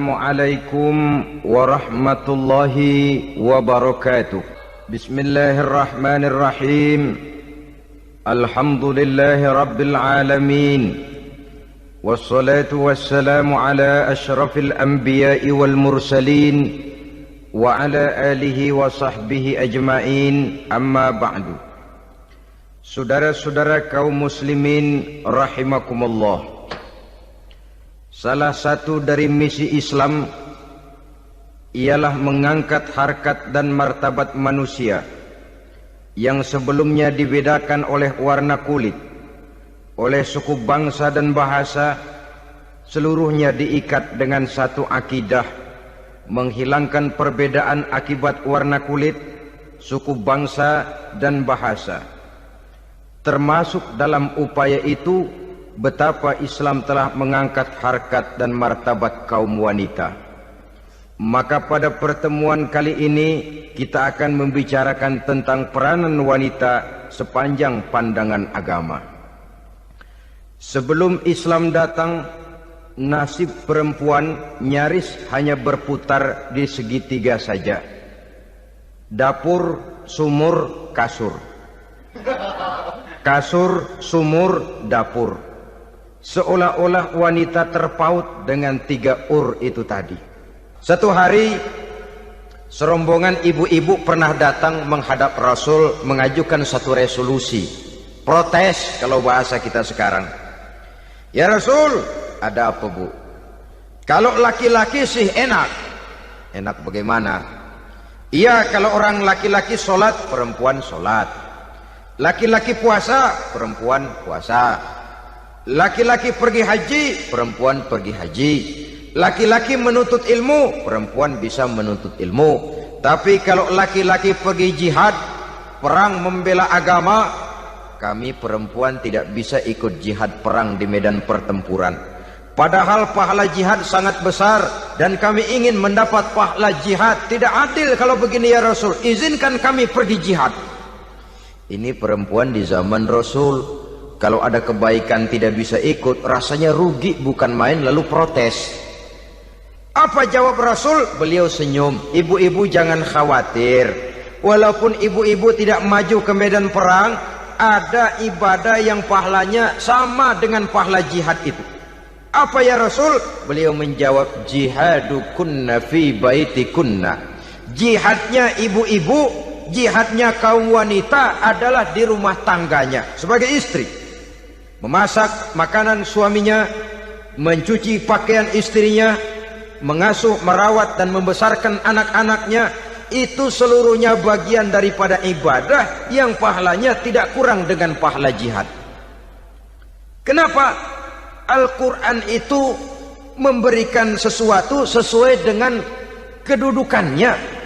Assalamualaikum warahmatullahi wabarakatuh. Bismillahirrahmanirrahim. Alhamdulillahi rabbil alamin. Wassalatu wassalamu ala ashrafil anbiya'i wal mursalin wa ala alihi wa sahbihi ajma'in, amma ba'du. Saudara-saudara kaum muslimin rahimakumullah, salah satu dari misi Islam ialah mengangkat harkat dan martabat manusia yang sebelumnya dibedakan oleh warna kulit, oleh suku bangsa dan bahasa. Seluruhnya diikat dengan satu akidah, menghilangkan perbedaan akibat warna kulit, suku bangsa dan bahasa. Termasuk dalam upaya itu betapa Islam telah mengangkat harkat dan martabat kaum wanita. Maka pada pertemuan kali ini kita akan membicarakan tentang peranan wanita sepanjang pandangan agama. Sebelum Islam datang, nasib perempuan nyaris hanya berputar di segitiga saja. Dapur, sumur, kasur. Kasur, sumur, dapur. Seolah-olah wanita terpaut dengan 3 itu tadi. Satu hari serombongan ibu-ibu pernah datang menghadap Rasul mengajukan satu resolusi, protes kalau bahasa kita sekarang. Ya Rasul, ada apa bu? Kalau laki-laki sih enak. Enak bagaimana? Iya, kalau orang laki-laki sholat, perempuan sholat. Laki-laki puasa, perempuan puasa. Laki-laki pergi haji, perempuan pergi haji. Laki-laki menuntut ilmu, perempuan bisa menuntut ilmu. Tapi kalau laki-laki pergi jihad, perang membela agama, kami perempuan tidak bisa ikut jihad perang di medan pertempuran. Padahal pahala jihad sangat besar dan kami ingin mendapat pahala jihad. Tidak adil kalau begini ya Rasul, izinkan kami pergi jihad. Ini perempuan di zaman Rasul, kalau ada kebaikan tidak bisa ikut, rasanya rugi bukan main, lalu protes. Apa jawab Rasul? Beliau senyum. Ibu-ibu jangan khawatir, walaupun ibu-ibu tidak maju ke medan perang, ada ibadah yang pahalanya sama dengan pahala jihad itu. Apa ya Rasul? Beliau menjawab, jihadukunna fi baitikunna. Jihadnya ibu-ibu, jihadnya kaum wanita adalah di rumah tangganya sebagai istri. Memasak makanan suaminya, mencuci pakaian istrinya, mengasuh, merawat dan membesarkan anak-anaknya, itu seluruhnya bagian daripada ibadah yang pahalanya tidak kurang dengan pahala jihad. Kenapa? Al-Quran itu memberikan sesuatu sesuai dengan kedudukannya.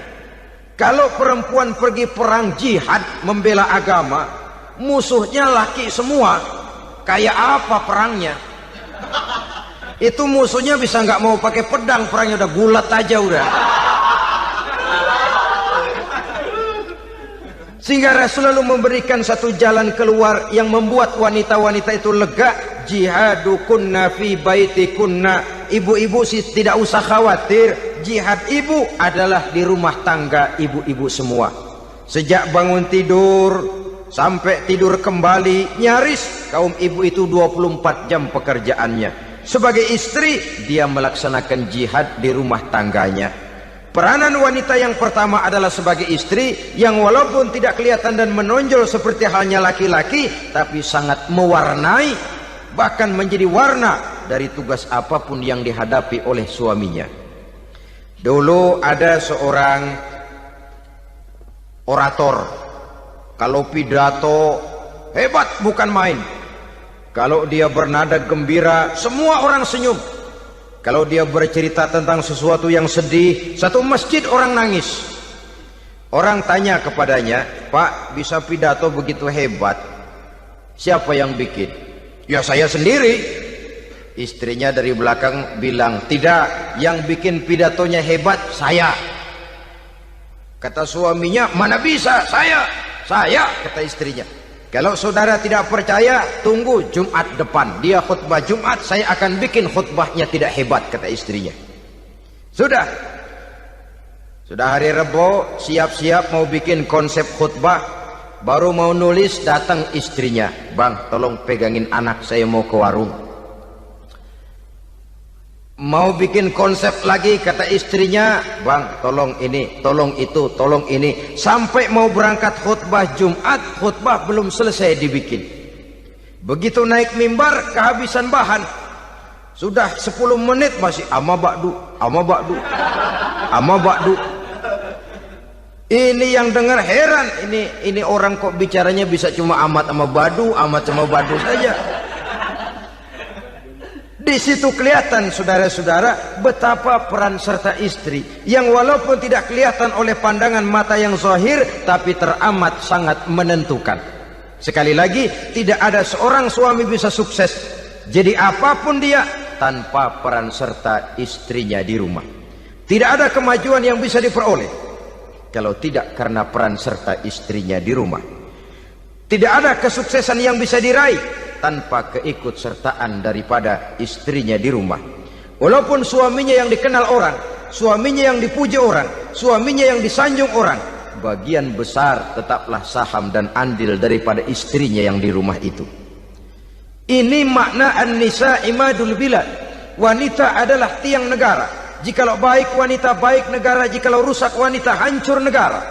Kalau perempuan pergi perang jihad membela agama, musuhnya laki semua, kayak apa perangnya? Itu musuhnya bisa nggak mau pakai pedang, perangnya udah gulat aja udah. Sehingga Rasul lalu memberikan satu jalan keluar yang membuat wanita-wanita itu lega. Jihadukunna fi baitikunna. Ibu-ibu sih tidak usah khawatir, jihad ibu adalah di rumah tangga ibu-ibu semua. Sejak bangun tidur sampai tidur kembali, nyaris kaum ibu itu 24 jam pekerjaannya. Sebagai istri, dia melaksanakan jihad di rumah tangganya. Peranan wanita yang pertama adalah sebagai istri, yang walaupun tidak kelihatan dan menonjol seperti halnya laki-laki, tapi sangat mewarnai, bahkan menjadi warna dari tugas apapun yang dihadapi oleh suaminya. Dulu ada seorang orator, kalau pidato hebat bukan main. Kalau dia bernada gembira, semua orang senyum. Kalau dia bercerita tentang sesuatu yang sedih, satu masjid orang nangis. Orang tanya kepadanya, Pak, bisa pidato begitu hebat, siapa yang bikin? Ya saya sendiri. Istrinya dari belakang bilang, tidak, yang bikin pidatonya hebat saya. Kata suaminya, mana bisa, saya, kata istrinya. Kalau saudara tidak percaya, tunggu Jumat depan. Dia khutbah Jumat, saya akan bikin khutbahnya tidak hebat, kata istrinya. Sudah hari Rebo, siap-siap mau bikin konsep khutbah, baru mau nulis, datang istrinya, "Bang, tolong pegangin anak saya mau ke warung." Mau bikin konsep lagi, kata istrinya, "Bang, tolong ini, tolong itu, tolong ini." Sampai mau berangkat khutbah Jumat, khutbah belum selesai dibikin. Begitu naik mimbar, kehabisan bahan. Sudah 10 menit masih ama bakdu. Ini yang dengar heran, ini orang kok bicaranya bisa cuma amat sama badu saja. Di situ kelihatan saudara-saudara betapa peran serta istri yang walaupun tidak kelihatan oleh pandangan mata yang zahir, tapi teramat sangat menentukan. Sekali lagi, tidak ada seorang suami bisa sukses jadi apapun dia tanpa peran serta istrinya di rumah. Tidak ada kemajuan yang bisa diperoleh kalau tidak karena peran serta istrinya di rumah. Tidak ada kesuksesan yang bisa diraih tanpa keikutsertaan daripada istrinya di rumah. Walaupun suaminya yang dikenal orang, suaminya yang dipuji orang, suaminya yang disanjung orang, bagian besar tetaplah saham dan andil daripada istrinya yang di rumah itu. Ini makna an-nisa imadul bilad. Wanita adalah tiang negara. Jikalau baik wanita, baik negara. Jikalau rusak wanita, hancur negara.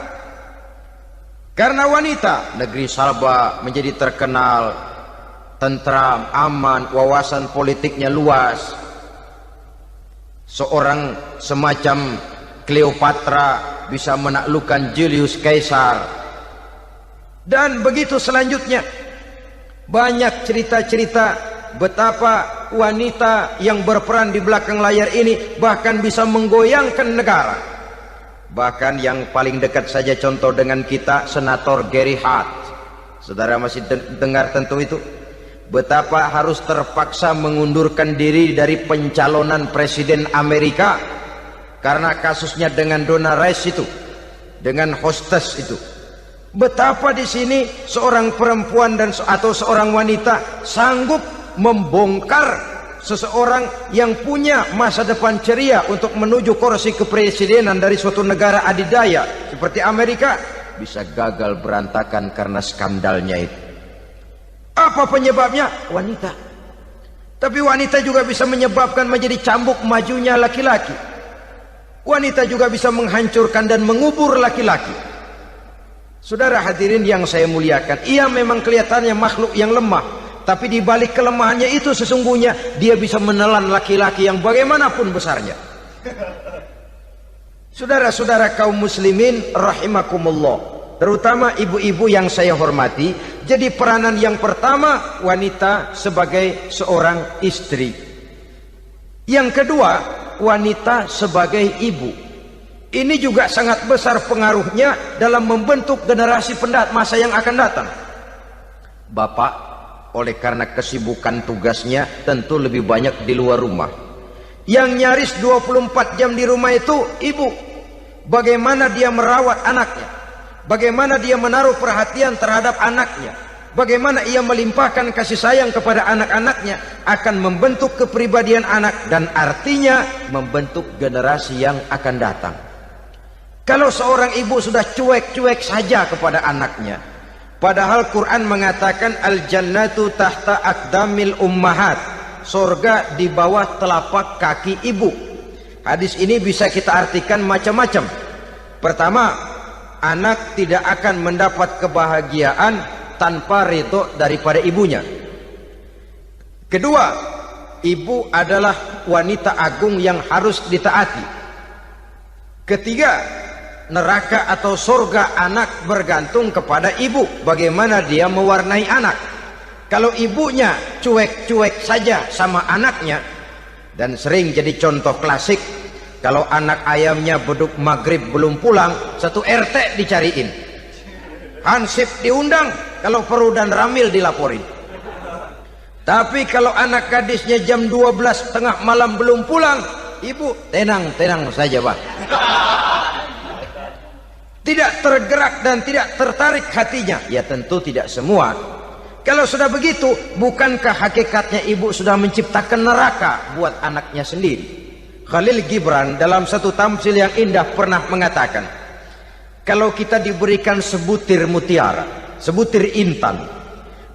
Karena wanita, negeri Sabah menjadi terkenal tentram, aman, wawasan politiknya luas. Seorang semacam Cleopatra bisa menaklukkan Julius Caesar. Dan begitu selanjutnya. Banyak cerita-cerita betapa wanita yang berperan di belakang layar ini bahkan bisa menggoyangkan negara. Bahkan yang paling dekat saja contoh dengan kita, Senator Gary Hart. Saudara masih dengar tentu itu. Betapa harus terpaksa mengundurkan diri dari pencalonan presiden Amerika karena kasusnya dengan Donna Rice itu, dengan hostess itu. Betapa di sini seorang perempuan atau seorang wanita sanggup membongkar seseorang yang punya masa depan ceria untuk menuju kursi kepresidenan dari suatu negara adidaya seperti Amerika, bisa gagal berantakan karena skandalnya itu. Apa penyebabnya? Wanita. Tapi wanita juga bisa menyebabkan menjadi cambuk majunya laki-laki. Wanita juga bisa menghancurkan dan mengubur laki-laki. Saudara hadirin yang saya muliakan, ia memang kelihatannya makhluk yang lemah, tapi di balik kelemahannya itu sesungguhnya dia bisa menelan laki-laki yang bagaimanapun besarnya. Saudara-saudara kaum muslimin rahimakumullah, terutama ibu-ibu yang saya hormati, jadi peranan yang pertama wanita sebagai seorang istri. Yang kedua, wanita sebagai ibu. Ini juga sangat besar pengaruhnya dalam membentuk generasi masa yang akan datang. Bapak, oleh karena kesibukan tugasnya, tentu lebih banyak di luar rumah. Yang nyaris 24 jam di rumah itu ibu. Bagaimana dia merawat anaknya, bagaimana dia menaruh perhatian terhadap anaknya, bagaimana ia melimpahkan kasih sayang kepada anak-anaknya, akan membentuk kepribadian anak dan artinya membentuk generasi yang akan datang. Kalau seorang ibu sudah cuek-cuek saja kepada anaknya, padahal Quran mengatakan al-jannatu tahta aqdamil ummahat, surga di bawah telapak kaki ibu. Hadis ini bisa kita artikan macam-macam. Pertama, anak tidak akan mendapat kebahagiaan tanpa ridho daripada ibunya. Kedua, ibu adalah wanita agung yang harus ditaati. Ketiga, neraka atau surga anak bergantung kepada ibu, bagaimana dia mewarnai anak. Kalau ibunya cuek-cuek saja sama anaknya, dan sering jadi contoh klasik, kalau anak ayamnya beduk maghrib belum pulang, satu RT dicariin, hansip diundang, kalau perlu dan ramil dilaporin. Tapi kalau anak gadisnya jam 12 tengah malam belum pulang, ibu tenang-tenang saja Pak. Tidak tergerak dan tidak tertarik hatinya. Ya tentu tidak semua. Kalau sudah begitu, bukankah hakikatnya ibu sudah menciptakan neraka buat anaknya sendiri? Khalil Gibran dalam satu tamsil yang indah pernah mengatakan, kalau kita diberikan sebutir mutiara, sebutir intan,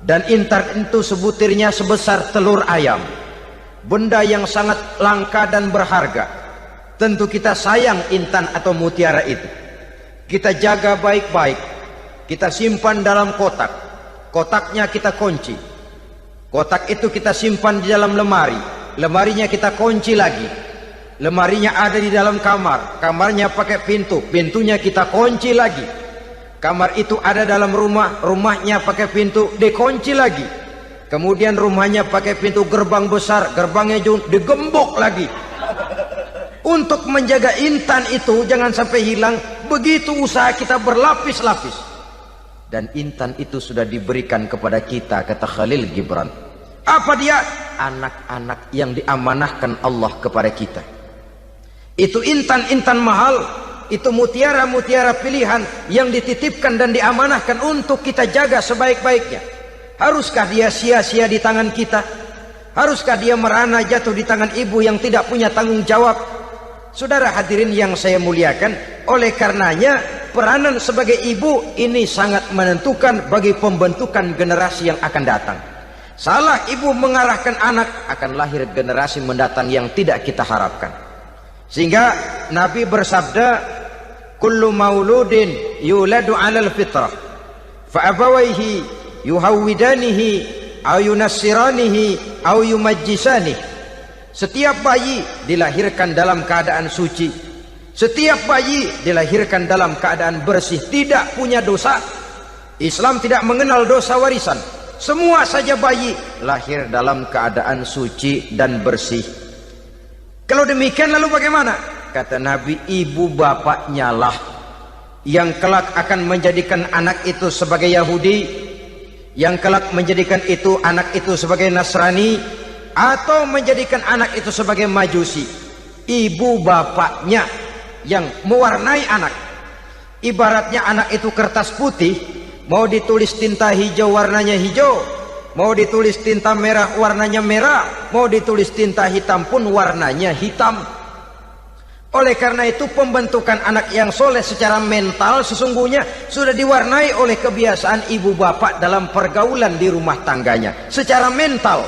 dan intan itu sebutirnya sebesar telur ayam, benda yang sangat langka dan berharga, tentu kita sayang intan atau mutiara itu. Kita jaga baik-baik, kita simpan dalam kotak, kotaknya kita kunci, kotak itu kita simpan di dalam lemari, lemarinya kita kunci lagi, lemarinya ada di dalam kamar, kamarnya pakai pintu, pintunya kita kunci lagi, kamar itu ada dalam rumah, rumahnya pakai pintu, dikunci lagi, kemudian rumahnya pakai pintu gerbang besar, gerbangnya juga digembok lagi. Untuk menjaga intan itu jangan sampai hilang, begitu usaha kita berlapis-lapis. Dan intan itu sudah diberikan kepada kita, kata Khalil Gibran. Apa dia? Anak-anak yang diamanahkan Allah kepada kita. Itu intan-intan mahal, itu mutiara-mutiara pilihan yang dititipkan dan diamanahkan untuk kita jaga sebaik-baiknya. Haruskah dia sia-sia di tangan kita? Haruskah dia merana jatuh di tangan ibu yang tidak punya tanggung jawab? Saudara hadirin yang saya muliakan, oleh karenanya peranan sebagai ibu ini sangat menentukan bagi pembentukan generasi yang akan datang. Salah ibu mengarahkan anak, akan lahir generasi mendatang yang tidak kita harapkan. Sehingga Nabi bersabda, kullu mauludin yuladu 'alal fitrah fa abawayhi yuhawwidanihi aw yunassiranihi aw yumajjisanihi. Setiap bayi dilahirkan dalam keadaan suci, setiap bayi dilahirkan dalam keadaan bersih, tidak punya dosa. Islam tidak mengenal dosa warisan. Semua saja bayi lahir dalam keadaan suci dan bersih. Kalau demikian lalu bagaimana? Kata Nabi, ibu bapaknya lah yang kelak akan menjadikan anak itu sebagai Yahudi, yang kelak menjadikan itu anak itu sebagai Nasrani, atau menjadikan anak itu sebagai Majusi. Ibu bapaknya yang mewarnai anak. Ibaratnya anak itu kertas putih, mau ditulis tinta hijau warnanya hijau, mau ditulis tinta merah warnanya merah, mau ditulis tinta hitam pun warnanya hitam. Oleh karena itu pembentukan anak yang soleh secara mental sesungguhnya sudah diwarnai oleh kebiasaan ibu bapak dalam pergaulan di rumah tangganya secara mental.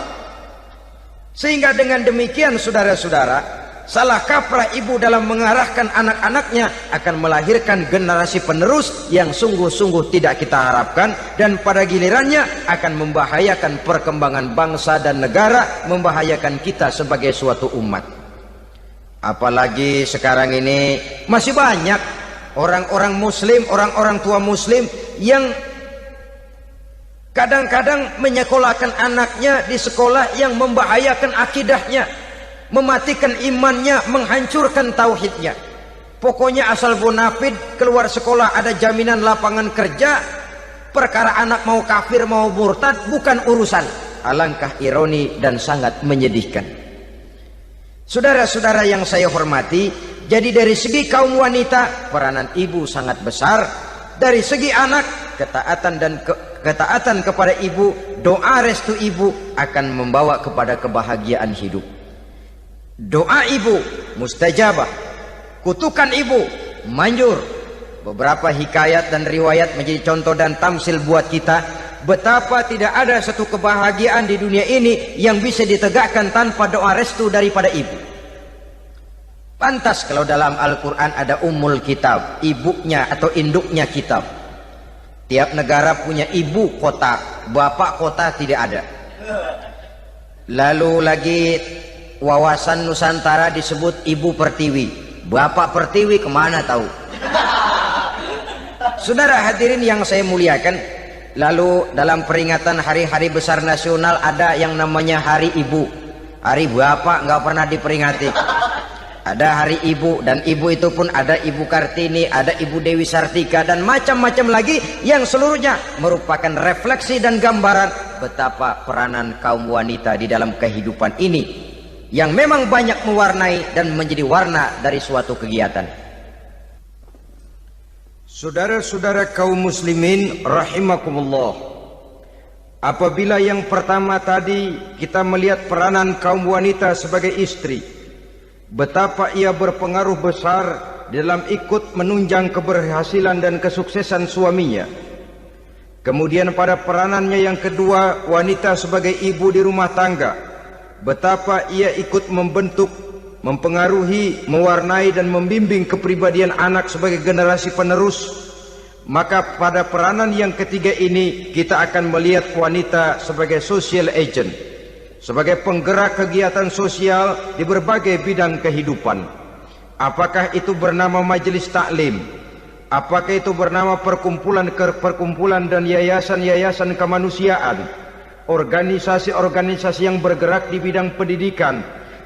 Sehingga dengan demikian saudara-saudara, salah kaprah ibu dalam mengarahkan anak-anaknya akan melahirkan generasi penerus yang sungguh-sungguh tidak kita harapkan, dan pada gilirannya akan membahayakan perkembangan bangsa dan negara, membahayakan kita sebagai suatu umat. Apalagi sekarang ini masih banyak orang-orang muslim, orang-orang tua muslim yang kadang-kadang menyekolahkan anaknya di sekolah yang membahayakan akidahnya, mematikan imannya, menghancurkan tauhidnya. Pokoknya asal bonafid keluar sekolah ada jaminan lapangan kerja, perkara anak mau kafir mau murtad bukan urusan. Alangkah ironi dan sangat menyedihkan. Saudara-saudara yang saya hormati, jadi dari segi kaum wanita peranan ibu sangat besar, dari segi anak ketaatan kepada ibu, doa restu ibu akan membawa kepada kebahagiaan hidup. Doa ibu mustajabah, kutukan ibu manjur. Beberapa hikayat dan riwayat menjadi contoh dan tamsil buat kita betapa tidak ada satu kebahagiaan di dunia ini yang bisa ditegakkan tanpa doa restu daripada ibu. Pantas kalau dalam Al-Quran ada ummul kitab, ibunya atau induknya kitab. Tiap negara punya ibu kota, bapak kota tidak ada. Lalu lagi wawasan Nusantara disebut ibu pertiwi, bapak pertiwi kemana tahu. Saudara hadirin yang saya muliakan, lalu dalam peringatan hari-hari besar nasional ada yang namanya Hari Ibu. Hari bapak nggak pernah diperingati. Ada Hari Ibu, dan ibu itu pun ada Ibu Kartini, ada Ibu Dewi Sartika, dan macam-macam lagi yang seluruhnya merupakan refleksi dan gambaran betapa peranan kaum wanita di dalam kehidupan ini yang memang banyak mewarnai dan menjadi warna dari suatu kegiatan. Saudara-saudara kaum muslimin rahimakumullah, apabila yang pertama tadi kita melihat peranan kaum wanita sebagai istri, betapa ia berpengaruh besar dalam ikut menunjang keberhasilan dan kesuksesan suaminya. Kemudian pada peranannya yang kedua, wanita sebagai ibu di rumah tangga, betapa ia ikut membentuk, mempengaruhi, mewarnai dan membimbing kepribadian anak sebagai generasi penerus. Maka pada peranan yang ketiga ini kita akan melihat wanita sebagai social agent, sebagai penggerak kegiatan sosial di berbagai bidang kehidupan. Apakah itu bernama majelis taklim, apakah itu bernama perkumpulan dan yayasan-yayasan kemanusiaan, organisasi-organisasi yang bergerak di bidang pendidikan.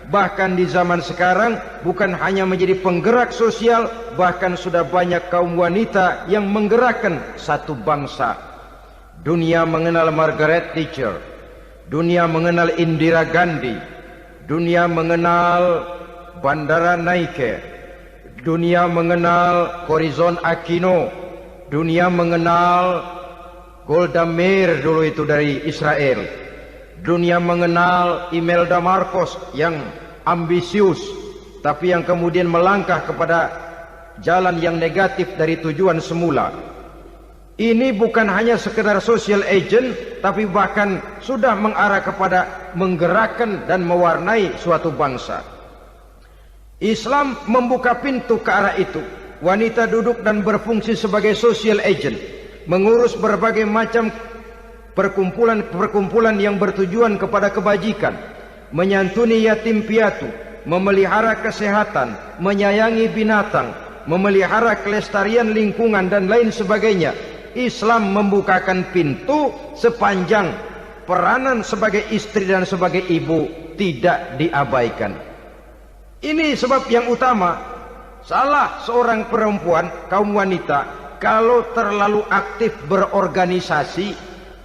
Bahkan di zaman sekarang bukan hanya menjadi penggerak sosial, bahkan sudah banyak kaum wanita yang menggerakkan satu bangsa. Dunia mengenal Margaret Thatcher, dunia mengenal Indira Gandhi, dunia mengenal Bandara Naike, dunia mengenal Corazon Aquino, dunia mengenal Golda Meir dulu itu dari Israel, dunia mengenal Imelda Marcos yang ambisius tapi yang kemudian melangkah kepada jalan yang negatif dari tujuan semula. Ini bukan hanya sekedar social agent, tapi bahkan sudah mengarah kepada menggerakkan dan mewarnai suatu bangsa. Islam membuka pintu ke arah itu. Wanita duduk dan berfungsi sebagai social agent, mengurus berbagai macam perkumpulan yang bertujuan kepada kebajikan, menyantuni yatim piatu, memelihara kesehatan, menyayangi binatang, memelihara kelestarian lingkungan dan lain sebagainya. Islam membukakan pintu sepanjang peranan sebagai istri dan sebagai ibu tidak diabaikan. Ini sebab yang utama, salah seorang perempuan, kaum wanita, kalau terlalu aktif berorganisasi,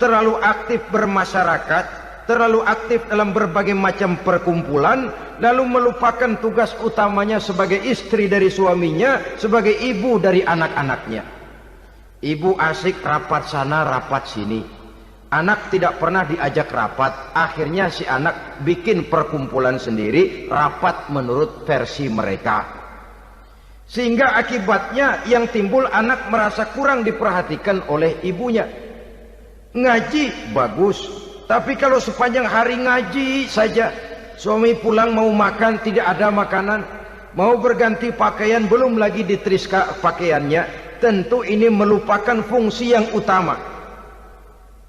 terlalu aktif bermasyarakat, terlalu aktif dalam berbagai macam perkumpulan, lalu melupakan tugas utamanya sebagai istri dari suaminya, sebagai ibu dari anak-anaknya. Ibu asik rapat sana, rapat sini. Anak tidak pernah diajak rapat, akhirnya si anak bikin perkumpulan sendiri, rapat menurut versi mereka. Sehingga akibatnya yang timbul anak merasa kurang diperhatikan oleh ibunya. Ngaji bagus, tapi kalau sepanjang hari ngaji saja, suami pulang mau makan tidak ada makanan, mau berganti pakaian belum lagi diteriska pakaiannya, tentu ini melupakan fungsi yang utama.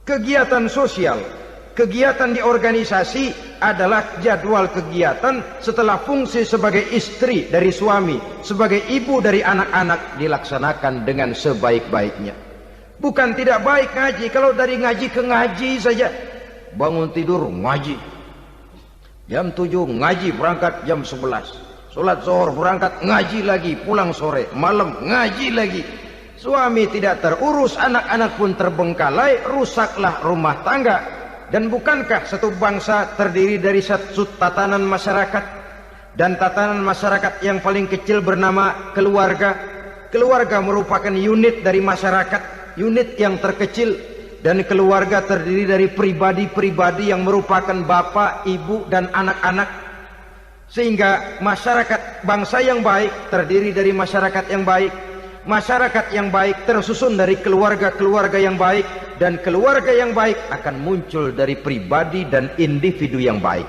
Kegiatan sosial, kegiatan di organisasi adalah jadwal kegiatan setelah fungsi sebagai istri dari suami, sebagai ibu dari anak-anak dilaksanakan dengan sebaik-baiknya. Bukan tidak baik ngaji, kalau dari ngaji ke ngaji saja. Bangun tidur ngaji, jam 7 ngaji, berangkat jam 11. Sholat zuhur berangkat ngaji lagi, pulang sore, malam ngaji lagi. Suami tidak terurus, anak-anak pun terbengkalai, rusaklah rumah tangga. Dan bukankah satu bangsa terdiri dari satu tatanan masyarakat, dan tatanan masyarakat yang paling kecil bernama keluarga. Keluarga merupakan unit dari masyarakat, unit yang terkecil, dan keluarga terdiri dari pribadi-pribadi yang merupakan bapak, ibu, dan anak-anak. Sehingga masyarakat bangsa yang baik terdiri dari masyarakat yang baik. Masyarakat yang baik tersusun dari keluarga-keluarga yang baik, dan keluarga yang baik akan muncul dari pribadi dan individu yang baik.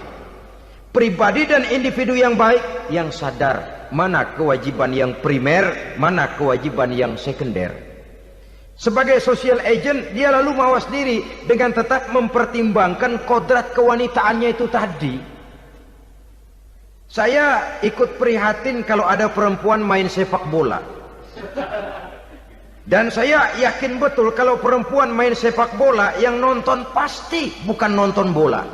Pribadi dan individu yang baik yang sadar mana kewajiban yang primer, mana kewajiban yang sekunder. Sebagai social agent, dia lalu mawas diri dengan tetap mempertimbangkan kodrat kewanitaannya itu tadi. Saya ikut prihatin kalau ada perempuan main sepak bola. Dan saya yakin betul kalau perempuan main sepak bola, yang nonton pasti bukan nonton bola.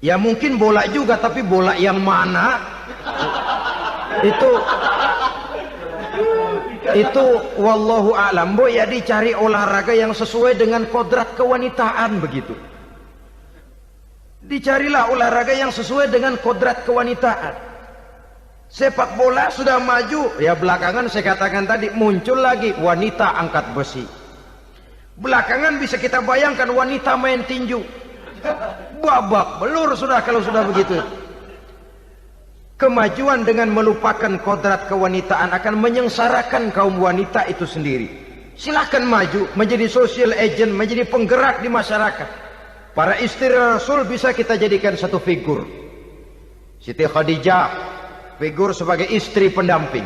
Ya mungkin bola juga, tapi bola yang mana? Itu wallahu a'lam. Boy, ya dicari olahraga yang sesuai dengan kodrat kewanitaan begitu. Dicarilah olahraga yang sesuai dengan kodrat kewanitaan. Sepak bola sudah maju, ya belakangan saya katakan tadi muncul lagi wanita angkat besi. Belakangan bisa kita bayangkan wanita main tinju. Babak belur sudah kalau sudah begitu. Kemajuan dengan melupakan kodrat kewanitaan akan menyengsarakan kaum wanita itu sendiri. Silahkan maju menjadi social agent, menjadi penggerak di masyarakat. Para istri Rasul bisa kita jadikan satu figur. Siti Khadijah, figur sebagai istri pendamping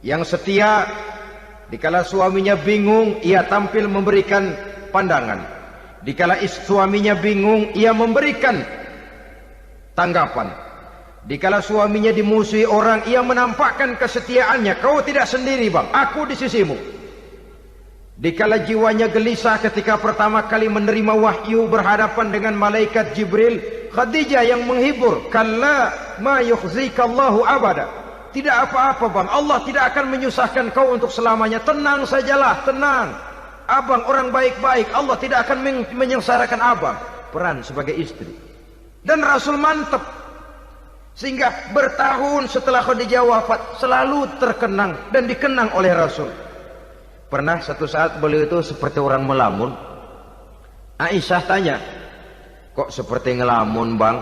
yang setia. Dikala suaminya bingung, ia tampil memberikan pandangan. Dikala suaminya bingung, ia memberikan tanggapan. Dikala suaminya dimusuhi orang, ia menampakkan kesetiaannya. Kau tidak sendiri bang, aku di sisimu. Dikala jiwanya gelisah ketika pertama kali menerima wahyu berhadapan dengan malaikat Jibril, Khadijah yang menghibur. Kalla ma yukhzikallahu abada. Tidak apa-apa bang, Allah tidak akan menyusahkan kau untuk selamanya. Tenang sajalah, tenang. Abang orang baik-baik, Allah tidak akan menyengsarakan abang. Peran sebagai istri. Dan Rasul mantap. Sehingga bertahun setelah Khadijah wafat selalu terkenang dan dikenang oleh Rasul. Pernah satu saat beliau itu seperti orang melamun. Aisyah tanya, kok seperti ngelamun bang?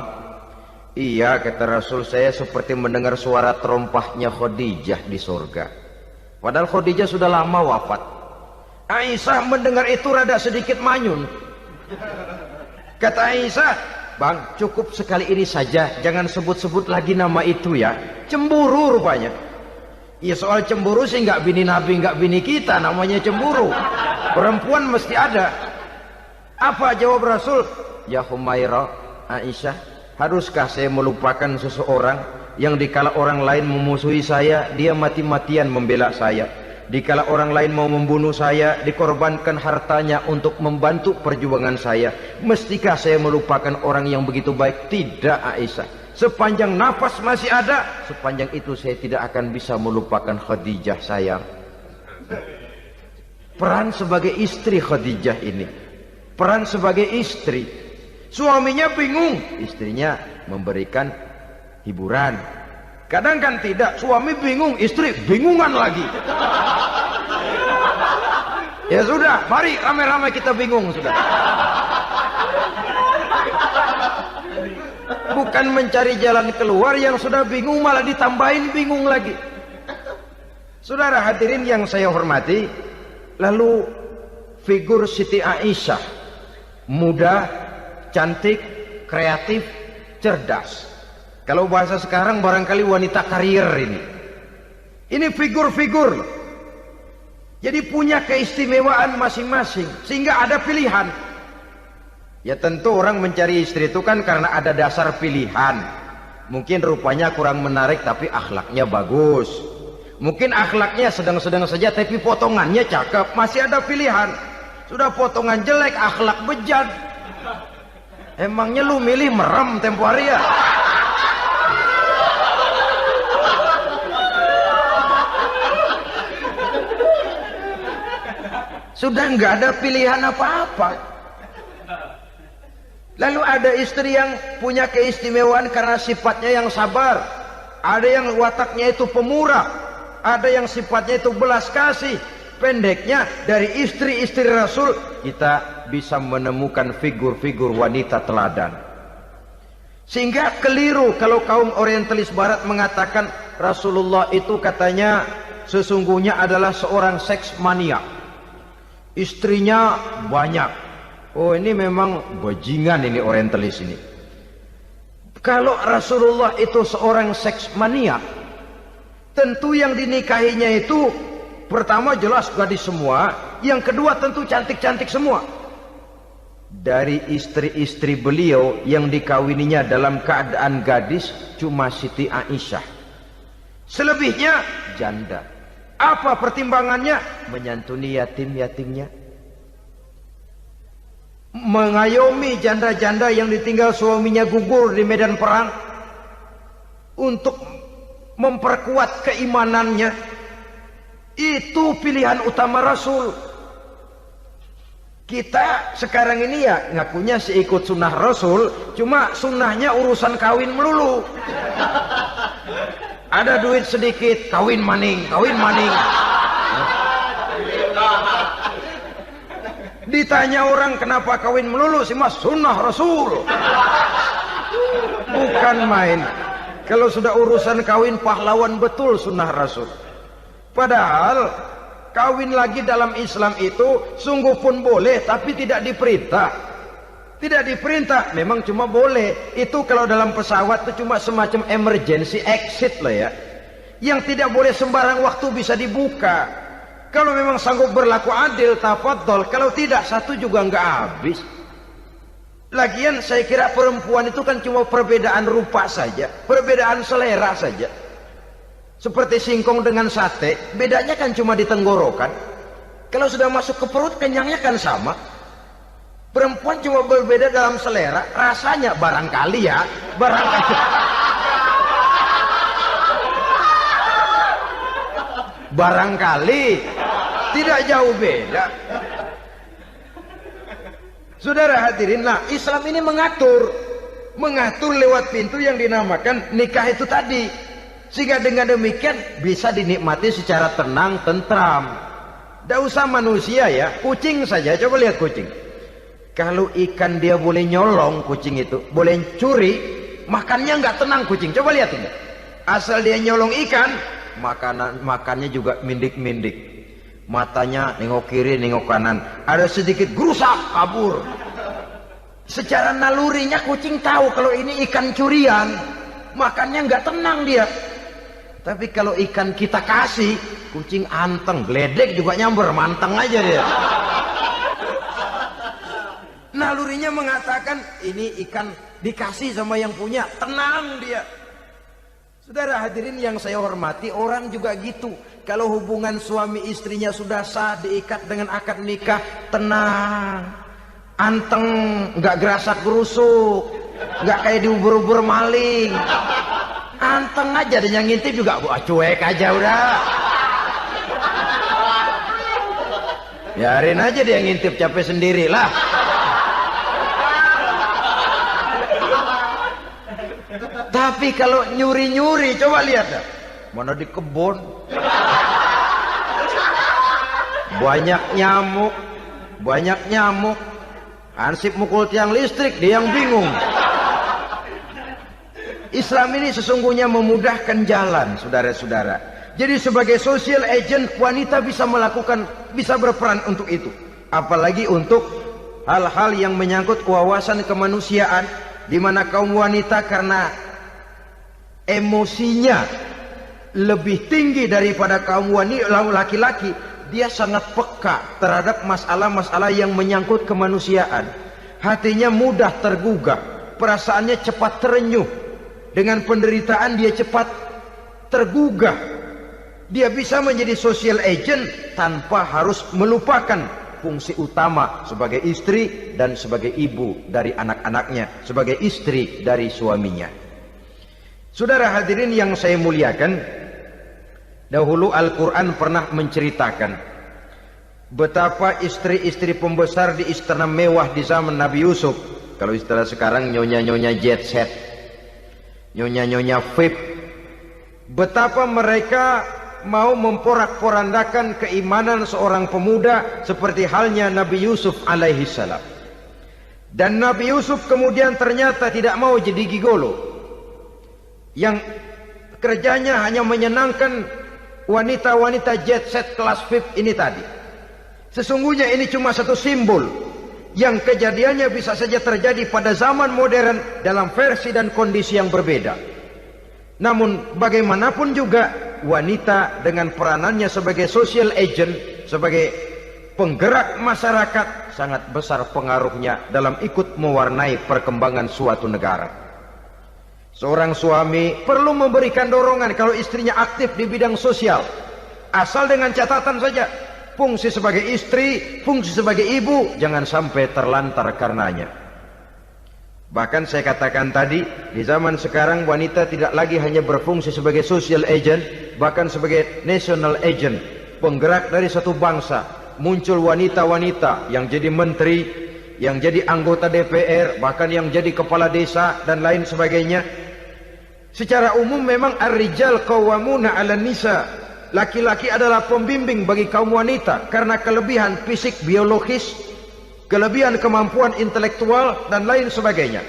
Iya kata Rasul, saya seperti mendengar suara terompahnya Khadijah di surga. Padahal Khadijah sudah lama wafat. Aisyah mendengar itu rada sedikit manyun. Kata Aisyah, bang cukup sekali ini saja, jangan sebut-sebut lagi nama itu ya. Cemburu rupanya. Ya soal cemburu sih nggak bini Nabi, nggak bini kita, namanya cemburu. Perempuan mesti ada. Apa jawab Rasul? Ya Humairah, Aisyah, haruskah saya melupakan seseorang yang dikala orang lain memusuhi saya, dia mati-matian membela saya. Dikala orang lain mau membunuh saya, dikorbankan hartanya untuk membantu perjuangan saya. Mestikah saya melupakan orang yang begitu baik? Tidak Aisyah. Sepanjang nafas masih ada, sepanjang itu saya tidak akan bisa melupakan Khadijah sayang. Peran sebagai istri Khadijah ini. Peran sebagai istri. Suaminya bingung, istrinya memberikan hiburan. Kadang kan tidak, suami bingung, istri bingungan lagi. Ya sudah, mari ramai-ramai kita bingung sudah. Bukan mencari jalan keluar, yang sudah bingung malah ditambahin bingung lagi. Saudara hadirin yang saya hormati, lalu figur Siti Aisyah, muda, cantik, kreatif, cerdas. Kalau bahasa sekarang barangkali wanita karier ini. Ini figur-figur. Jadi punya keistimewaan masing-masing. Sehingga ada pilihan. Ya tentu orang mencari istri itu kan karena ada dasar pilihan. Mungkin rupanya kurang menarik tapi akhlaknya bagus. Mungkin akhlaknya sedang-sedang saja tapi potongannya cakep. Masih ada pilihan. Sudah potongan jelek, akhlak bejat. Emangnya lu milih merem tempo hari ya? Sudah nggak ada pilihan apa-apa. Lalu ada istri yang punya keistimewaan karena sifatnya yang sabar. Ada yang wataknya itu pemurah. Ada yang sifatnya itu belas kasih. Pendeknya dari istri-istri Rasul kita bisa menemukan figur-figur wanita teladan. Sehingga keliru kalau kaum orientalis barat mengatakan Rasulullah itu katanya sesungguhnya adalah seorang seks mania. Istrinya banyak. Oh ini memang bajingan ini orientalis ini. Kalau Rasulullah itu seorang seks mania, tentu yang dinikahinya itu pertama jelas gadis semua, yang kedua tentu cantik-cantik semua. Dari istri-istri beliau yang dikawininya dalam keadaan gadis cuma Siti Aisyah. Selebihnya janda. Apa pertimbangannya? Menyantuni yatim-yatimnya, mengayomi janda-janda yang ditinggal suaminya gugur di medan perang, untuk memperkuat keimanannya. Itu pilihan utama Rasul. Kita sekarang ini ya ngakunya sih ikut sunnah Rasul, cuma sunnahnya urusan kawin melulu. Ada duit sedikit, kawin maning, kawin maning. Ditanya orang kenapa kawin melulu sih mas, sunnah Rasul. Bukan main. Kalau sudah urusan kawin, pahlawan betul sunnah Rasul. Padahal kawin lagi dalam Islam itu sungguh pun boleh, tapi tidak diperintah. Tidak diperintah, memang cuma boleh. Itu kalau dalam pesawat itu cuma semacam emergency exit lah ya. Yang tidak boleh sembarang waktu bisa dibuka. Kalau memang sanggup berlaku adil, tafadhol. Kalau tidak, satu juga nggak habis. Lagian saya kira perempuan itu kan cuma perbedaan rupa saja, perbedaan selera saja. Seperti singkong dengan sate, bedanya kan cuma di tenggorokan. Kalau sudah masuk ke perut, kenyangnya kan sama. Perempuan cuma berbeda dalam selera, rasanya barangkali ya, barangkali. Barangkali tidak jauh beda. Saudara hadirin, lah Islam ini mengatur lewat pintu yang dinamakan nikah itu tadi, sehingga dengan demikian bisa dinikmati secara tenang, tentram. Tidak usah manusia ya, kucing saja. Coba lihat kucing. Kalau ikan dia boleh nyolong, kucing itu boleh curi, makannya nggak tenang kucing. Coba lihat ini. Asal dia nyolong ikan, makannya juga mindik-mindik. Matanya nengok kiri, nengok kanan. Ada sedikit gerusak, kabur. Secara nalurinya kucing tahu kalau ini ikan curian, makannya nggak tenang dia. Tapi kalau ikan kita kasih, kucing anteng, geledek juga nyamber, manteng aja dia. Nalurinya mengatakan ini ikan dikasih sama yang punya, tenang dia. Saudara hadirin yang saya hormati, orang juga gitu. Kalau hubungan suami istrinya sudah sah, diikat dengan akad nikah, tenang, anteng, nggak gerasak gerusuk, nggak kayak diubur-ubur maling. Anteng aja, dan yang ngintip juga cuek aja udah. Biarin aja dia ngintip, capek sendirilah. Tapi kalau nyuri-nyuri, coba lihat dah. Mana di kebun banyak nyamuk, Hansip mukul tiang listrik, dia yang bingung. Islam ini sesungguhnya memudahkan jalan, saudara-saudara. Jadi sebagai social agent, wanita bisa berperan untuk itu. Apalagi untuk hal-hal yang menyangkut wawasan kemanusiaan, di mana kaum wanita karena emosinya lebih tinggi daripada kaum laki-laki, dia sangat peka terhadap masalah-masalah yang menyangkut kemanusiaan. Hatinya mudah tergugah, perasaannya cepat terenyuh. Dengan penderitaan dia cepat tergugah. Dia bisa menjadi social agent tanpa harus melupakan fungsi utama sebagai istri dan sebagai ibu dari anak-anaknya, sebagai istri dari suaminya. Saudara hadirin yang saya muliakan, dahulu Al-Quran pernah menceritakan betapa istri-istri pembesar di istana mewah di zaman Nabi Yusuf. Kalau istilah sekarang nyonya-nyonya jet set, nyonya-nyonya VIP. Betapa mereka mau memporak-porandakan keimanan seorang pemuda seperti halnya Nabi Yusuf alaihi salam. Dan Nabi Yusuf kemudian ternyata tidak mau jadi gigolo yang kerjanya hanya menyenangkan wanita-wanita jet set kelas VIP ini tadi. Sesungguhnya ini cuma satu simbol yang kejadiannya bisa saja terjadi pada zaman modern dalam versi dan kondisi yang berbeda. Namun bagaimanapun juga, wanita dengan peranannya sebagai social agent, sebagai penggerak masyarakat, sangat besar pengaruhnya dalam ikut mewarnai perkembangan suatu negara. Seorang suami perlu memberikan dorongan kalau istrinya aktif di bidang sosial, asal dengan catatan saja, fungsi sebagai istri, fungsi sebagai ibu jangan sampai terlantar karenanya. Bahkan saya katakan tadi, di zaman sekarang wanita tidak lagi hanya berfungsi sebagai social agent, bahkan sebagai national agent, penggerak dari satu bangsa. Muncul wanita-wanita yang jadi menteri, yang jadi anggota DPR, bahkan yang jadi kepala desa dan lain sebagainya. Secara umum memang ar-rijal qawwamuna 'alan nisa. Laki-laki adalah pembimbing bagi kaum wanita karena kelebihan fisik biologis, kelebihan kemampuan intelektual dan lain sebagainya.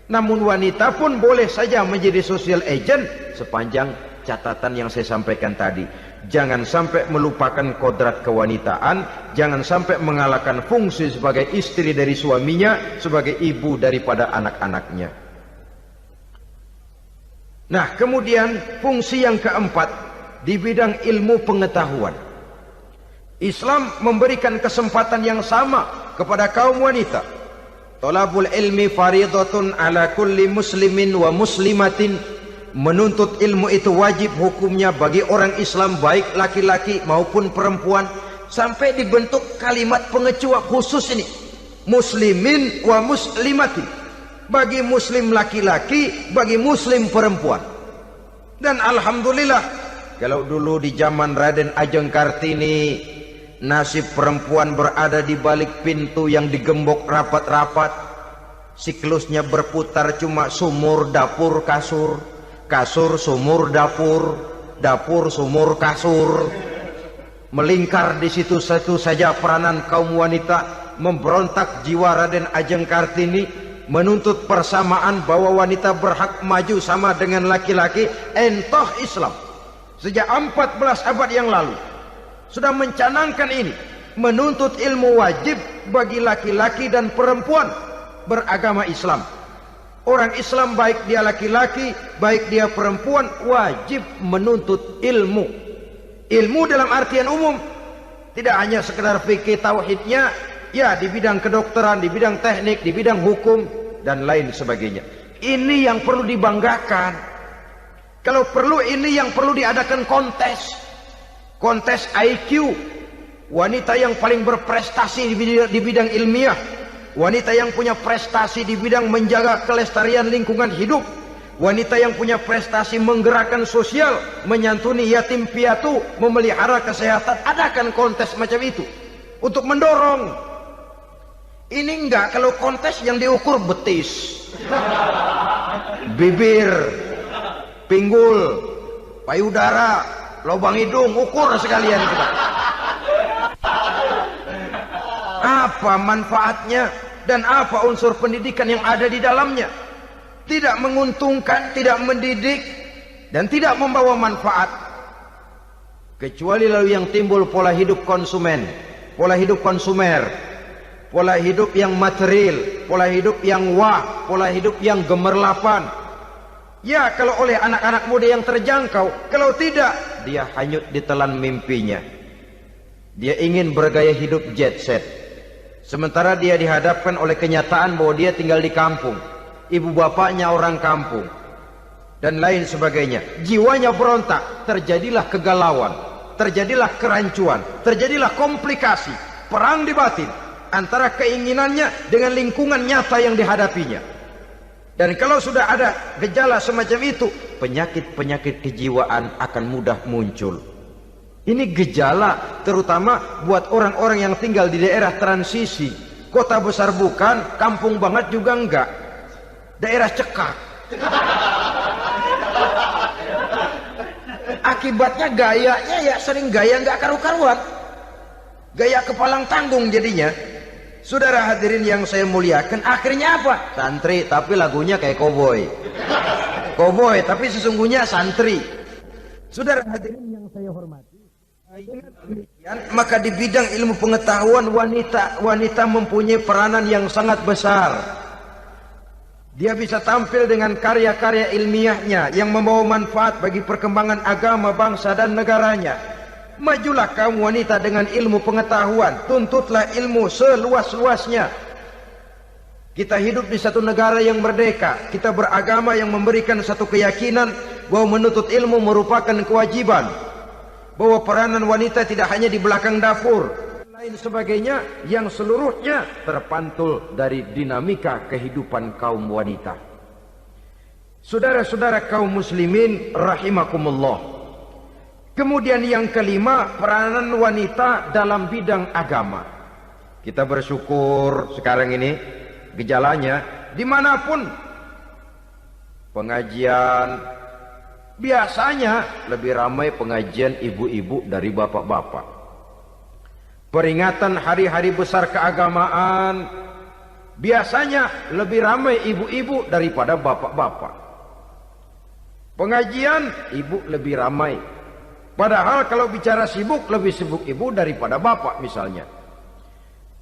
Namun wanita pun boleh saja menjadi social agent sepanjang catatan yang saya sampaikan tadi. Jangan sampai melupakan kodrat kewanitaan, jangan sampai mengalahkan fungsi sebagai istri dari suaminya, sebagai ibu daripada anak-anaknya. Nah, kemudian fungsi yang keempat di bidang ilmu pengetahuan. Islam memberikan kesempatan yang sama kepada kaum wanita. Thalabul ilmi faridatun ala kulli muslimin wa muslimatin. Menuntut ilmu itu wajib hukumnya bagi orang Islam, baik laki-laki maupun perempuan. Sampai dibentuk kalimat pengecuali khusus ini, muslimin wa muslimatin, bagi muslim laki-laki, bagi muslim perempuan. Dan alhamdulillah, kalau dulu di zaman Raden Ajeng Kartini, nasib perempuan berada di balik pintu yang digembok rapat-rapat, siklusnya berputar cuma sumur, dapur, kasur, kasur, sumur, dapur, dapur, sumur, kasur. Melingkar di situ satu saja peranan kaum wanita. Memberontak jiwa Raden Ajeng Kartini, menuntut persamaan bahwa wanita berhak maju sama dengan laki-laki. Entah Islam sejak 14 abad yang lalu sudah mencanangkan ini, menuntut ilmu wajib bagi laki-laki dan perempuan beragama Islam. Orang Islam baik dia laki-laki, baik dia perempuan, wajib menuntut ilmu. Ilmu dalam artian umum, tidak hanya sekedar fikih tauhidnya, ya di bidang kedokteran, di bidang teknik, di bidang hukum dan lain sebagainya. Ini yang perlu dibanggakan. Kalau perlu, ini yang perlu diadakan kontes. Kontes IQ, wanita yang paling berprestasi di bidang ilmiah, wanita yang punya prestasi di bidang menjaga kelestarian lingkungan hidup, wanita yang punya prestasi menggerakkan sosial, menyantuni yatim piatu, memelihara kesehatan. Adakan kontes macam itu untuk mendorong. Ini enggak, kalau kontes yang diukur betis, bibir, pinggul, payudara, lubang hidung, ukur sekalian kita. Apa manfaatnya dan apa unsur pendidikan yang ada di dalamnya? Tidak menguntungkan, tidak mendidik, dan tidak membawa manfaat. Kecuali lalu yang timbul pola hidup konsumen, pola hidup konsumer, pola hidup yang material, pola hidup yang wah, pola hidup yang gemerlapan. Ya, kalau oleh anak-anak muda yang terjangkau. Kalau tidak, dia hanyut ditelan mimpinya. Dia ingin bergaya hidup jet set, sementara dia dihadapkan oleh kenyataan bahwa dia tinggal di kampung, ibu bapaknya orang kampung, dan lain sebagainya. Jiwanya berontak, terjadilah kegalauan, terjadilah kerancuan, terjadilah komplikasi, perang di batin antara keinginannya dengan lingkungan nyata yang dihadapinya. Dan kalau sudah ada gejala semacam itu, penyakit-penyakit kejiwaan akan mudah muncul. Ini gejala terutama buat orang-orang yang tinggal di daerah transisi. Kota besar bukan, kampung banget juga enggak, daerah cekak. Akibatnya gayanya ya sering gaya enggak karu-karuan, gaya kepalang tanggung jadinya. Saudara hadirin yang saya muliakan, akhirnya apa? Santri tapi lagunya kayak koboi. Koboi tapi sesungguhnya santri. Saudara hadirin yang saya hormati, maka di bidang ilmu pengetahuan wanita mempunyai peranan yang sangat besar. Dia bisa tampil dengan karya-karya ilmiahnya yang membawa manfaat bagi perkembangan agama, bangsa dan negaranya. Majulah kaum wanita dengan ilmu pengetahuan, tuntutlah ilmu seluas-luasnya. Kita hidup di satu negara yang merdeka, kita beragama yang memberikan satu keyakinan bahwa menuntut ilmu merupakan kewajiban, bahwa peranan wanita tidak hanya di belakang dapur, lain sebagainya yang seluruhnya terpantul dari dinamika kehidupan kaum wanita. Saudara-saudara kaum muslimin rahimakumullah. Kemudian yang kelima, peranan wanita dalam bidang agama. Kita bersyukur sekarang ini gejalanya dimanapun pengajian, biasanya lebih ramai pengajian ibu-ibu dari bapak-bapak. Peringatan hari-hari besar keagamaan, Biasanya lebih ramai ibu-ibu daripada bapak-bapak. Pengajian ibu lebih ramai. Padahal kalau bicara sibuk, lebih sibuk ibu daripada bapak misalnya.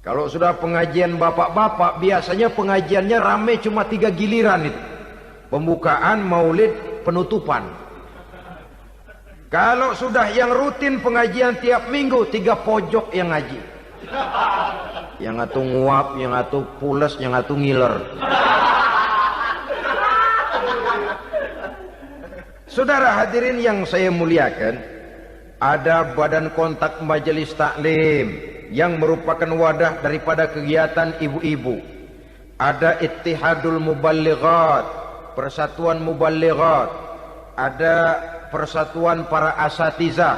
Kalau sudah pengajian bapak-bapak, biasanya pengajiannya ramai cuma 3 giliran itu. Pembukaan, maulid, penutupan. Kalau sudah yang rutin pengajian tiap minggu, 3 pojok yang ngaji. Yang atu nguap, yang atu pules, yang atu ngiler. Saudara hadirin yang saya muliakan, ada badan kontak majelis taklim yang merupakan wadah daripada kegiatan ibu-ibu. Ada Ittihadul Muballighat, Persatuan Muballighat. Ada Persatuan Para Asatizah.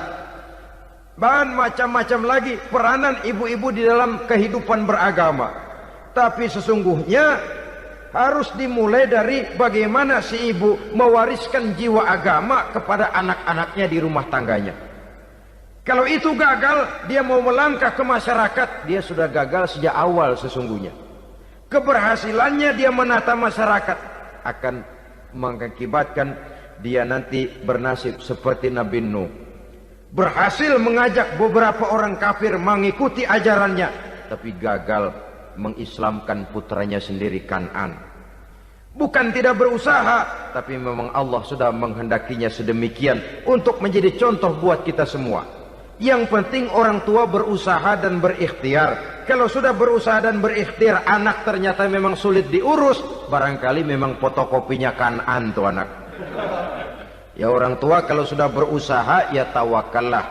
Dan macam-macam lagi peranan ibu-ibu di dalam kehidupan beragama. Tapi sesungguhnya harus dimulai dari bagaimana si ibu mewariskan jiwa agama kepada anak-anaknya di rumah tangganya. Kalau itu gagal, dia mau melangkah ke masyarakat, dia sudah gagal sejak awal sesungguhnya. Keberhasilannya dia menata masyarakat akan mengakibatkan dia nanti bernasib seperti Nabi Nuh. Berhasil mengajak beberapa orang kafir mengikuti ajarannya, tapi gagal mengislamkan putranya sendiri Kan'an. Bukan tidak berusaha, tapi memang Allah sudah menghendakinya sedemikian untuk menjadi contoh buat kita semua. Yang penting orang tua berusaha dan berikhtiar. Kalau sudah berusaha dan berikhtiar, anak ternyata memang sulit diurus, barangkali memang fotokopinya Kan'an tuh anak. Ya orang tua kalau sudah berusaha, ya tawakallah.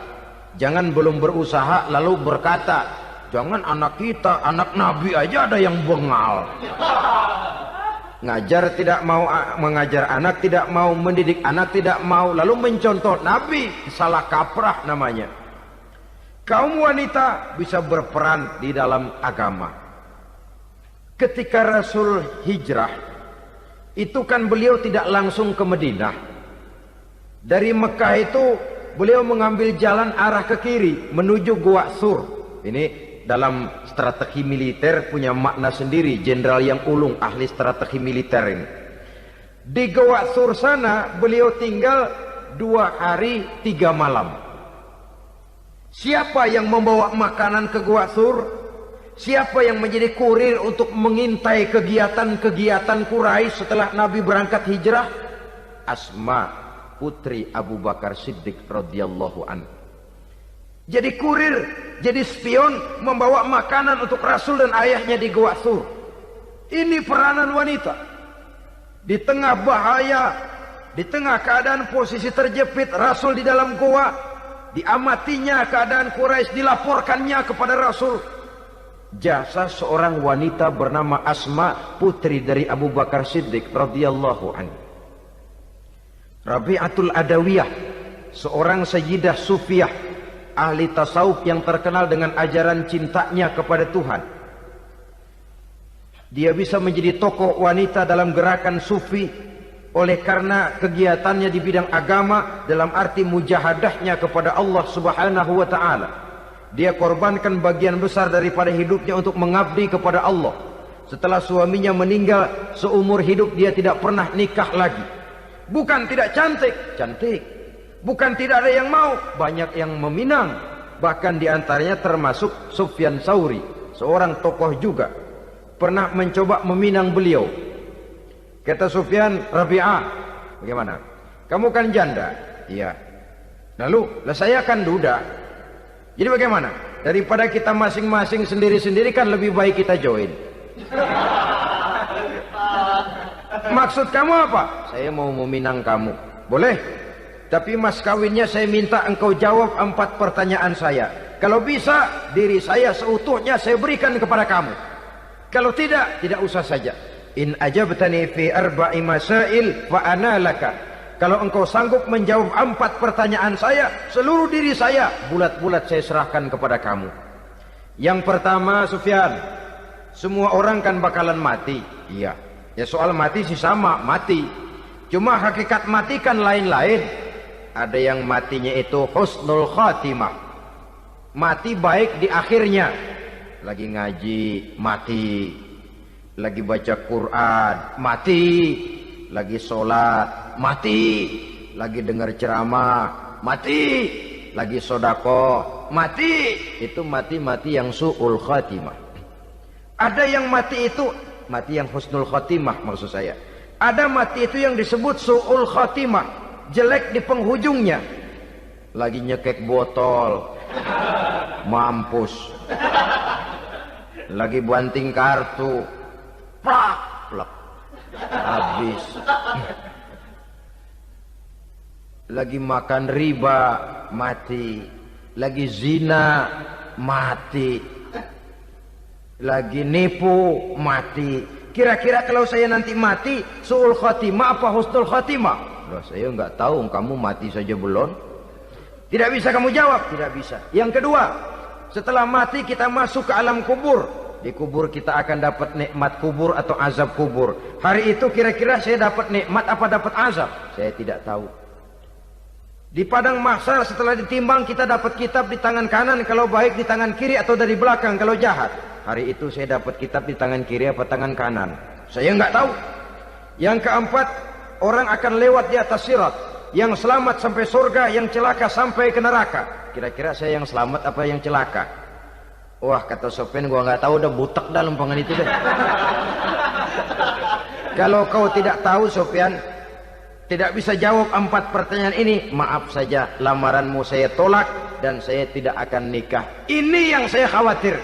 Jangan belum berusaha lalu berkata, jangan anak kita, anak Nabi aja ada yang bengal. Ngajar tidak mau, mengajar anak tidak mau, mendidik anak tidak mau, lalu mencontoh Nabi, salah kaprah namanya. Kaum wanita bisa berperan di dalam agama. Ketika Rasul hijrah, itu kan beliau tidak langsung ke Madinah. Dari Mekah itu beliau mengambil jalan arah ke kiri menuju Gua Sur. Ini dalam strategi militer punya makna sendiri. Jenderal yang ulung, ahli strategi militer ini. Di Gua Sur sana beliau tinggal 2 hari 3 malam. Siapa yang membawa makanan ke Gua Sur? Siapa yang menjadi kurir untuk mengintai kegiatan-kegiatan Quraisy setelah Nabi berangkat hijrah? Asma, putri Abu Bakar Siddiq radhiyallahu anhu. Jadi kurir, jadi spion, membawa makanan untuk Rasul dan ayahnya di Gua Sur. Ini peranan wanita. Di tengah bahaya, di tengah keadaan posisi terjepit, Rasul di dalam gua, diamatinya keadaan Quraisy, dilaporkannya kepada Rasul. Jasa seorang wanita bernama Asma, putri dari Abu Bakar Siddiq radhiyallahu anhu. Rabi'atul Adawiyah, seorang sayyidah sufiyah, ahli tasawuf yang terkenal dengan ajaran cintanya kepada Tuhan. Dia bisa menjadi tokoh wanita dalam gerakan sufi oleh karena kegiatannya di bidang agama dalam arti mujahadahnya kepada Allah Subhanahu wa taala. Dia korbankan bagian besar daripada hidupnya untuk mengabdi kepada Allah. Setelah suaminya meninggal, seumur hidup dia tidak pernah nikah lagi. Bukan tidak cantik, cantik. Bukan tidak ada yang mau, banyak yang meminang. Bahkan diantaranya termasuk Sufyan Tsauri, seorang tokoh juga. Pernah mencoba meminang beliau. Kata Sufyan, Rabi'ah, bagaimana? Kamu kan janda? Iya. Lalu, saya kan duda. Jadi bagaimana? Daripada kita masing-masing sendiri-sendiri kan lebih baik kita join. Maksud kamu apa? Saya mau meminang kamu. Boleh? Tapi mas kawinnya saya minta engkau jawab 4 pertanyaan saya. Kalau bisa, diri saya seutuhnya saya berikan kepada kamu. Kalau tidak, tidak usah saja. In ajabtani fi 4 masail fa ana laka. Kalau engkau sanggup menjawab 4 pertanyaan saya, seluruh diri saya bulat-bulat saya serahkan kepada kamu. Yang pertama, Sufyan, semua orang kan bakalan mati. Iya. Ya soal mati sih sama, mati. Cuma hakikat mati kan lain-lain. Ada yang matinya itu husnul khatimah. Mati baik di akhirnya. Lagi ngaji, mati. lagi baca Quran, mati. Lagi sholat, mati. Lagi dengar ceramah, mati. Lagi sodako, mati. Itu mati-mati yang su'ul khatimah. Ada yang mati itu mati yang husnul khatimah, maksud saya. Ada mati itu yang disebut su'ul khatimah, jelek di penghujungnya. Lagi nyekek botol, mampus. Lagi banting kartu, plak plak, habis. Lagi makan riba, mati. Lagi zina, mati. Lagi nipu, mati. Kira-kira kalau saya nanti mati, su'ul khatimah apa husnul khatimah? Loh, saya nggak tahu, kamu mati saja belum. Tidak bisa kamu jawab, tidak bisa. Yang kedua, setelah mati kita masuk ke alam kubur. Di kubur kita akan dapat nikmat kubur atau azab kubur. Hari itu kira-kira saya dapat nikmat apa dapat azab? Saya tidak tahu. Di padang mahsyar setelah ditimbang kita dapat kitab di tangan kanan kalau baik, di tangan kiri atau dari belakang kalau jahat. Hari itu saya dapat kitab di tangan kiri apa tangan kanan? Saya nggak tahu. Yang keempat, orang akan lewat di atas sirat. Yang selamat sampai surga, yang celaka sampai ke neraka. Kira-kira saya yang selamat apa yang celaka? Wah, kata Sofyan, gua nggak tahu, udah butek dah lempangan itu deh. Kalau kau tidak tahu, Sofyan, tidak bisa jawab 4 pertanyaan ini, maaf saja, lamaranmu saya tolak dan saya tidak akan nikah. Ini yang saya khawatir.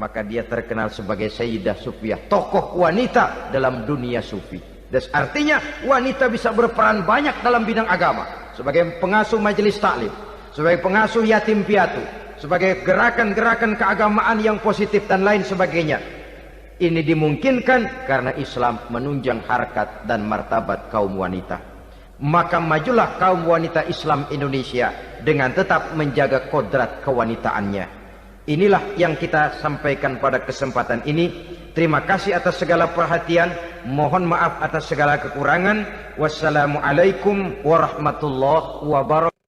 Maka dia terkenal sebagai Sayyidah Sufiyah, tokoh wanita dalam dunia sufi. Dan artinya wanita bisa berperan banyak dalam bidang agama, sebagai pengasuh majelis taklim, sebagai pengasuh yatim piatu, sebagai gerakan-gerakan keagamaan yang positif dan lain sebagainya. Ini dimungkinkan karena Islam menunjang harkat dan martabat kaum wanita. Maka majulah kaum wanita Islam Indonesia dengan tetap menjaga kodrat kewanitaannya. Inilah yang kita sampaikan pada kesempatan ini. Terima kasih atas segala perhatian. Mohon maaf atas segala kekurangan. Wassalamualaikum warahmatullahi wabarakatuh.